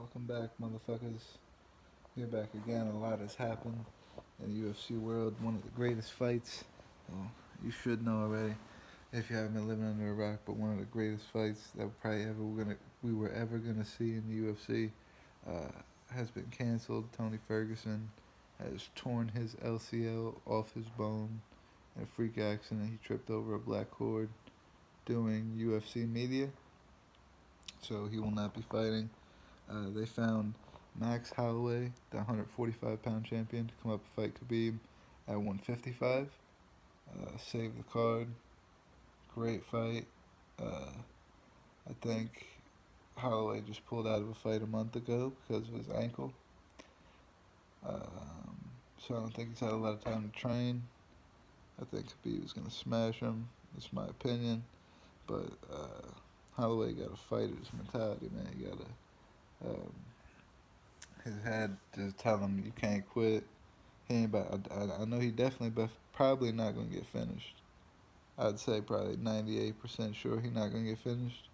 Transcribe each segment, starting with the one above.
Welcome back, motherfuckers. We're back again. A lot has happened in the UFC world. One of the greatest fights. Well, you should know already if you haven't been living under a rock. But one of the greatest fights that we were ever gonna see in the UFC uh, has been canceled. Tony Fergerson has torn his LCL off his bone in a freak accident. He tripped over a black cord doing UFC media, so he will not be fighting. They found Max Holloway, the 145-pound champion, to come up and fight Khabib at 155. Saved the card. Great fight. I think Holloway just pulled out of a fight a month ago because of his ankle. So I don't think he's had a lot of time to train. I think Khabib is going to smash him. That's my opinion. But Holloway got a fighter's mentality, man. He got his head just tell him you can't quit. He ain't about. I know he definitely, probably not gonna get finished. I'd say probably 98% sure he's not gonna get finished,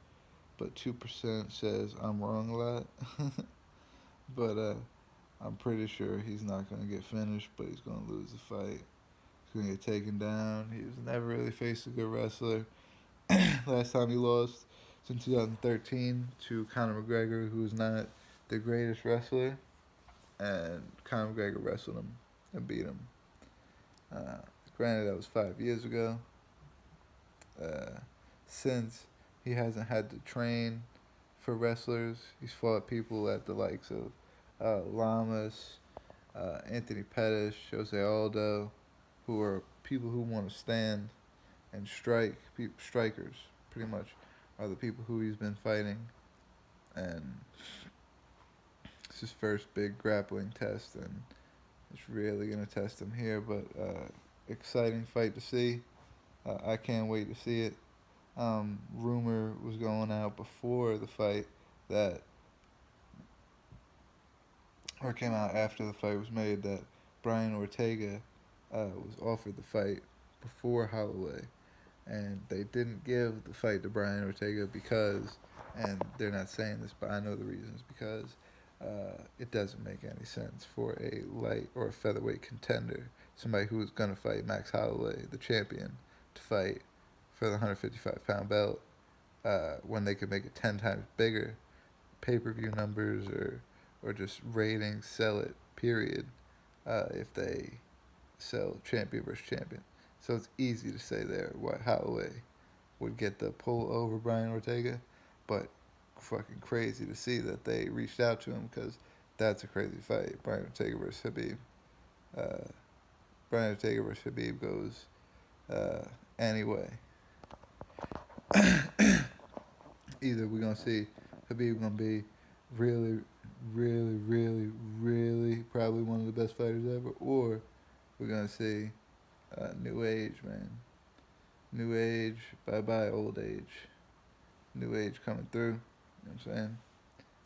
but 2% says I'm wrong a lot. But I'm pretty sure he's not gonna get finished, but he's gonna lose the fight. He's gonna get taken down. He was never really faced a good wrestler. Last time he lost was in 2013 to Conor McGregor, who is not the greatest wrestler, and Conor McGregor wrestled him and beat him. Uh, Granted, that was 5 years ago. Uh, since he hasn't had to train for wrestlers, he's fought people at the likes of Lamas, Anthony Pettis, Jose Aldo, who are people who want to stand and strike. Strikers, pretty much, are the people who he's been fighting, and it's his first big grappling test, and it's really gonna test him here. But exciting fight to see. I can't wait to see it. Rumor was going out before the fight that, or came out after the fight was made, that Brian Ortega was offered the fight before Holloway, and they didn't give the fight to Brian Ortega because, and they're not saying this, but I know the reasons, because it doesn't make any sense for a light or a featherweight contender, somebody who's gonna fight Max Holloway, the champion, to fight for the 155-pound belt when they could make it 10 times bigger, pay-per-view numbers or just ratings sell it. Period. If they sell champion versus champion, so it's easy to say there what Holloway would get the pull over Brian Ortega, but fucking crazy to see that they reached out to him because that's a crazy fight. Brian Ortega versus Khabib. Uh, Brian Ortega versus Khabib goes anyway. Either we're gonna see Khabib gonna be really, really, really, really probably one of the best fighters ever, or we're gonna see new age, man. New age, bye bye old age. New age coming through. You know what I'm saying?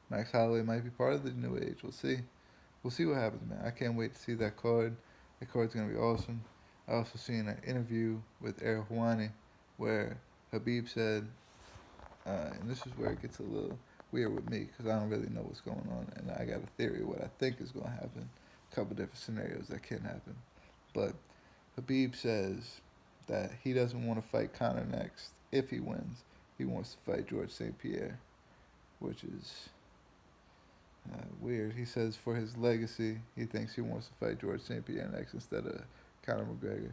Max Holloway might be part of the new age. We'll see. We'll see what happens, man. I can't wait to see that card. That card's gonna be awesome. I also seen an interview with Errol where Khabib said, and this is where it gets a little weird with me because I don't really know what's going on, and I got a theory of what I think is going to happen. A couple different scenarios that can happen, but Khabib says that he doesn't want to fight Conor next if he wins. He wants to fight George St. Pierre, which is weird. He says for his legacy, he thinks he wants to fight George St. Pierre next instead of Conor McGregor.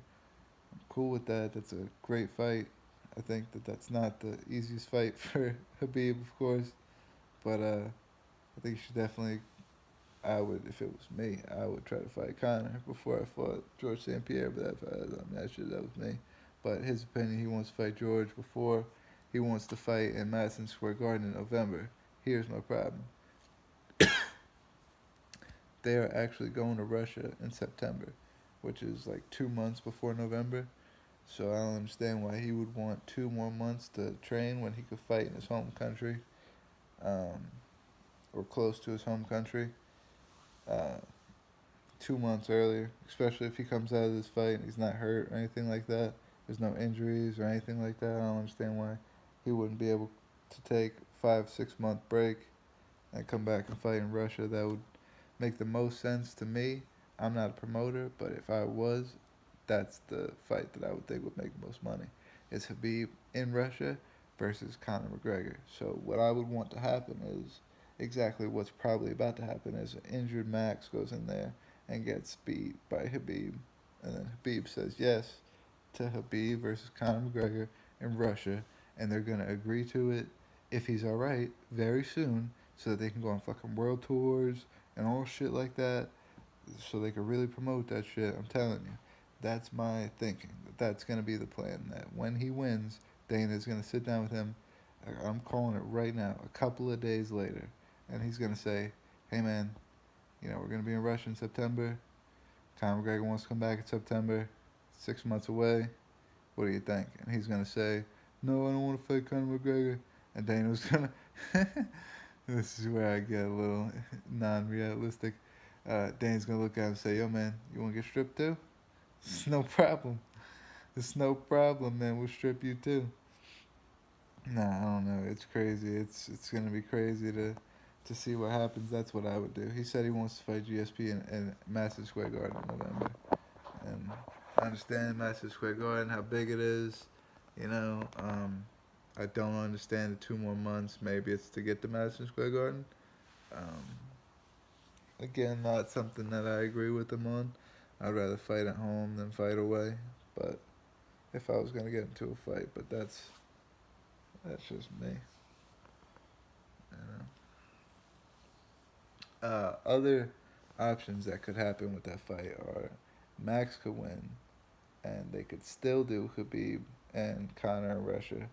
I'm cool with that. That's a great fight. I think that that's not the easiest fight for Khabib, of course, but I think you should definitely. I would, if it was me, I would try to fight Conor before I fought George St. Pierre. But I'm not sure that was me. But his opinion, he wants to fight George before he wants to fight in Madison Square Garden in November. Here's my problem: they are actually going to Russia in September, which is like 2 months before November. So I don't understand why he would want 2 more months to train when he could fight in his home country, um, or close to his home country, uh, 2 months earlier. Especially if he comes out of this fight and he's not hurt or anything like that. There's no injuries or anything like that. I don't understand why he wouldn't be able to take 5 6 month break and come back and fight in Russia. That would make the most sense to me. I'm not a promoter, but if I was, that's the fight that I would think would make the most money. Is Khabib in Russia versus Conor McGregor. So what I would want to happen is exactly what's probably about to happen is an injured Max goes in there and gets beat by Khabib. And then Khabib says yes to Khabib versus Conor McGregor in Russia, and they're gonna agree to it if he's all right very soon, so that they can go on fucking world tours and all shit like that, so they can really promote that shit. I'm telling you, that's my thinking. That's gonna be the plan. That when he wins, Dana's gonna sit down with him. I'm calling it right now. A couple of days later, and he's gonna say, "Hey man, we're gonna be in Russia in September. Conor McGregor wants to come back in September, 6 months away. What do you think?" And he's gonna say, "No, I don't want to fight Conor McGregor." And Dana was gonna. This is where I get a little non-realistic. Dana's gonna look at him and say, "Yo, man, you want to get stripped too? It's no problem. It's no problem, man. We'll strip you too." Nah, I don't know. It's crazy. It's gonna be crazy to see what happens. That's what I would do. He said he wants to fight GSP in Madison Square Garden in November. And I understand Madison Square Garden, how big it is. You know, I don't understand the 2 more months. Maybe it's to get to Madison Square Garden. Um, Again, not something that I agree with him on. I'd rather fight at home than fight away. But if I was gonna get into a fight, but that's just me. You Other options that could happen with that fight are Max could win, and they could still do Khabib and Conor in Russia,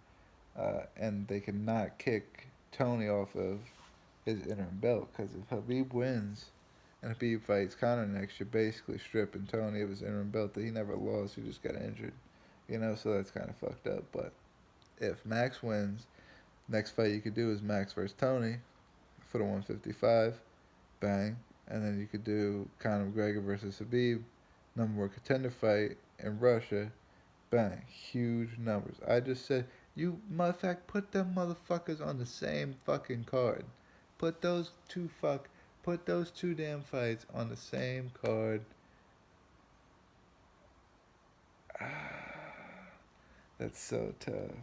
and they could not kick Tony off of his interim belt. Because if Khabib wins and Khabib fights Conor next, you're basically stripping Tony of his interim belt that he never lost. He just got injured, so that's kind of fucked up. But if Max wins, next fight you could do is Max versus Tony for the 155, bang, and then you could do Conor McGregor versus Khabib, number one contender fight in Russia, bang, huge numbers. I just said, you, matter of fact, put them motherfuckers on the same fucking card. Put those two fuck, put those two damn fights on the same card. That's so tough.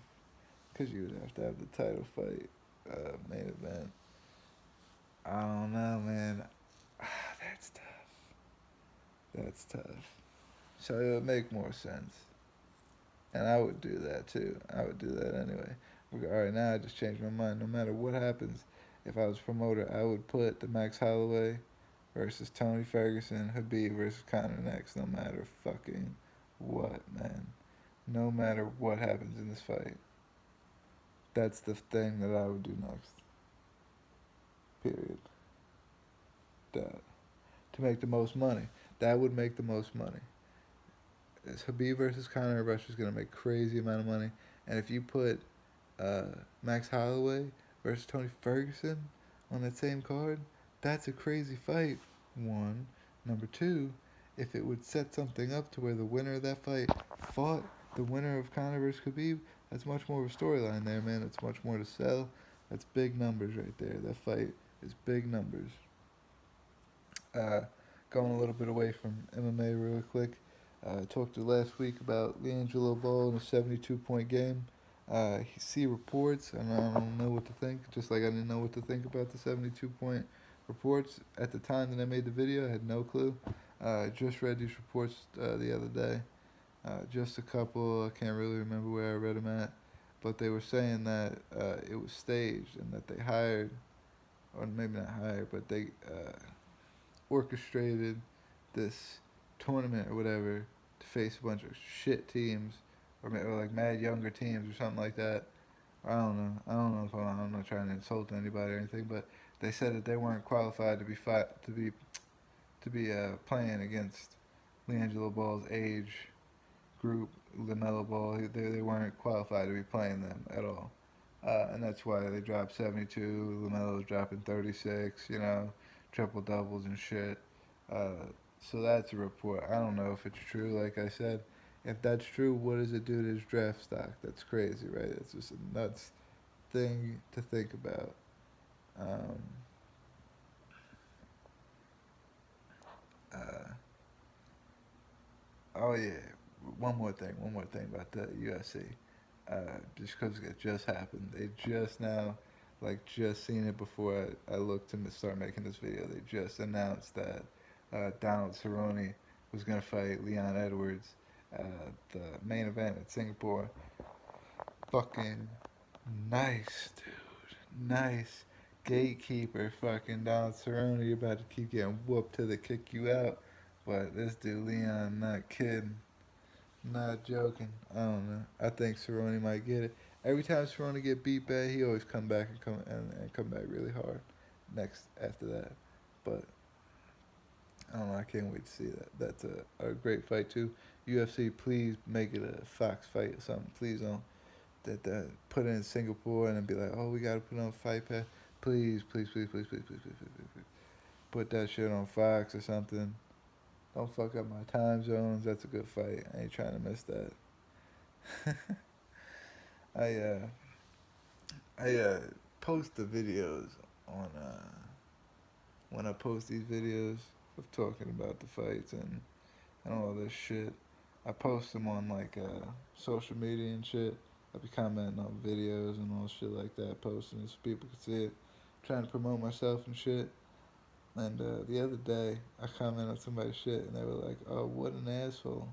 Because you would have to have the title fight, main event. I don't know, man. That's tough. That's tough. So it would make more sense. And I would do that too. I would do that anyway. Alright, now I just changed my mind. No matter what happens, if I was promoter, I would put the Max Holloway versus Tony Fergerson, Khabib versus Conor next, no matter fucking what, man. No matter what happens in this fight. That's the thing that I would do next. Period. That. To make the most money. That would make the most money. It's Khabib versus Conor. Russia's gonna make crazy amount of money. And if you put uh, Max Holloway versus Tony Ferguson on that same card, that's a crazy fight. One. Number two, if it would set something up to where the winner of that fight fought the winner of Conor versus Khabib, that's much more of a storyline there, man. It's much more to sell. That's big numbers right there. That fight is big numbers. Uh, Going a little bit away from MMA real quick. I talked to last week about LiAngelo Ball in a 72-point game. See reports, and I don't know what to think, just like I didn't know what to think about the 72-point reports. At the time that I made the video, I had no clue. I just read these reports the other day. Just a couple, I can't really remember where I read them at, but they were saying that it was staged and that they hired, or maybe not hired, but they orchestrated this tournament or whatever to face a bunch of shit teams, or like mad younger teams or something like that. I don't know. I don't know if I'm not trying to insult anybody or anything, but they said that they weren't qualified to be playing against LiAngelo Ball's age group, LaMelo Ball. They weren't qualified to be playing them at all, and that's why they dropped 72. LaMelo's dropping 36. Triple doubles and shit. Uh, so that's a report. I don't know if it's true. Like I said, if that's true, what does it do to his draft stock? That's crazy, right? It's just a nuts thing to think about. Um, Oh yeah, one more thing about the UFC. Just because it just happened, they just now, like just seen it before I looked to start making this video. They just announced that Donald Cerrone was gonna fight Leon Edwards, uh, the main event at Singapore. Fucking nice, dude. Nice. Gatekeeper, fucking Donald Cerrone. You're about to keep getting whooped till they kick you out. But this dude, Leon, not kidding. Not joking. I don't know. I think Cerrone might get it. Every time Cerrone get beat bad, he always come back and come back really hard. Next after that, but I don't know. I can't wait to see that. That's a great fight too. UFC, please make it a Fox fight or something. Please don't that put it in Singapore and then be like, oh, we gotta put it on Fight Pass. Please, please, please, please, please, please, please, please, please, please. Put that shit on Fox or something. Don't fuck up my time zones. That's a good fight. I ain't trying to miss that. I post the videos on when I post these videos of talking about the fights and all this shit. I post them on like social media and shit. I be commenting on videos and all shit like that, posting it so people can see it. Trying to promote myself and shit. And the other day, I commented on somebody's shit and they were like, "Oh, what an asshole!"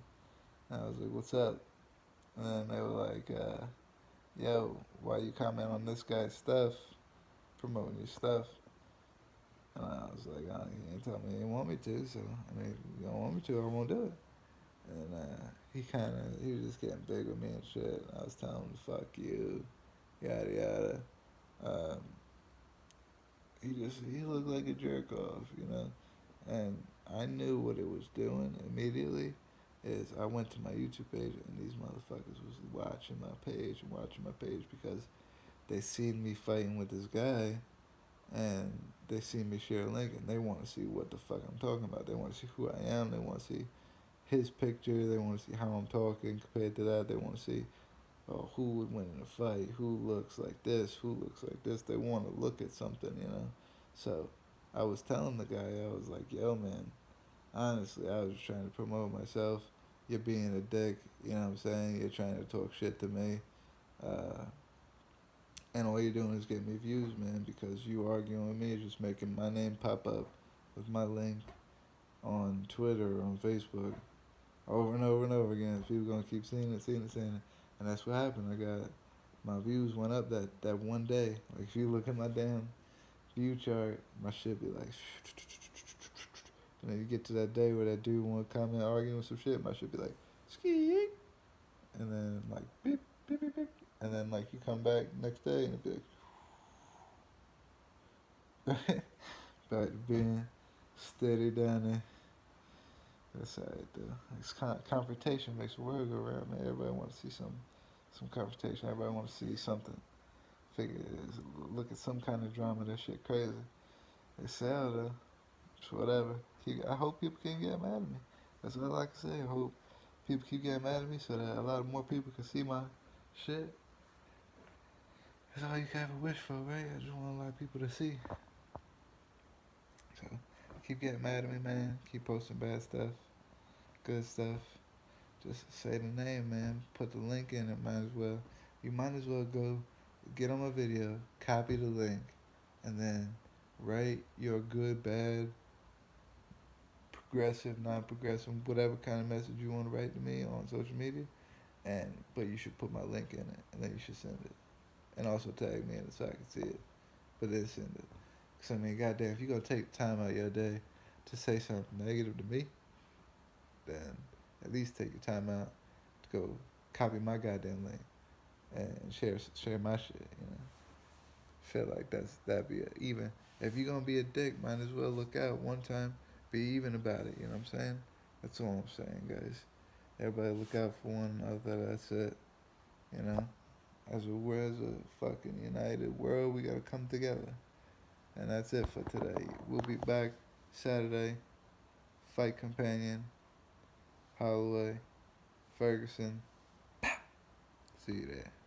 And I was like, "What's up?" And then they were like, "Yo, why you comment on this guy's stuff, promoting your stuff?" And I was like, "Oh, you ain't tell me you didn't want me to, so I mean, if you don't want me to, I won't do it." And he was just getting big with me and shit. And I was telling him, fuck you, yada yada. Um, he looked like a jerk off, you know. And I knew what it was doing immediately. Is I went to my YouTube page and these motherfuckers was watching my page because they seen me fighting with this guy and they seen me share a link and they want to see what the fuck I'm talking about. They want to see who I am. They want to see his picture. They want to see how I'm talking compared to that. They want to see, oh, who would win in a fight? Who looks like this? Who looks like this? They want to look at something, you know. So I was telling the guy, I was like, yo, man, honestly, I was trying to promote myself. You're being a dick, you know what I'm saying? You're trying to talk shit to me. Uh, and all you're doing is getting me views, man, because you arguing with me is just making my name pop up with my link on Twitter or on Facebook over and over and over again. People gonna keep seeing it, seeing it, seeing it, and that's what happened. I got my views went up that one day. Like if you look at my damn view chart, my shit be like, and then you get to that day where that dude want to comment arguing with some shit, my shit be like, ski, and then like beep beep beep beep, and then like you come back next day and it be like, back to being steady down there. That's all right though. It's confrontation makes the world go round, man. Everybody want to see some confrontation. Everybody want to see something. Figure look at some kind of drama. That shit crazy. They sell though. It's whatever. I hope people can get mad at me. That's all I can say. I hope people keep getting mad at me so that a lot more people can see my shit. That's all you can ever wish for, right? I just want a lot of people to see. So keep getting mad at me, man. Keep posting bad stuff, good stuff. Just say the name, man. Put the link in it. Might as well. You might as well go get on my video, copy the link, and then write your good, bad, progressive, non-progressive, whatever kind of message you want to write to me on social media. But you should put my link in it, and then you should send it, and also tag me in it so I can see it. But then send it. Cause I mean, goddamn, if you gonna take time out of your day to say something negative to me, then at least take your time out to go copy my goddamn link and share my shit. You know, feel like that'd be even. If you're gonna be a dick, might as well look out one time. Be even about it. You know what I'm saying? That's all I'm saying, guys. Everybody look out for one another. That's it. You know, we're as a fucking united world, we gotta come together. And that's it for today. We'll be back Saturday. Fight Companion, Holloway, Fergerson. See you there.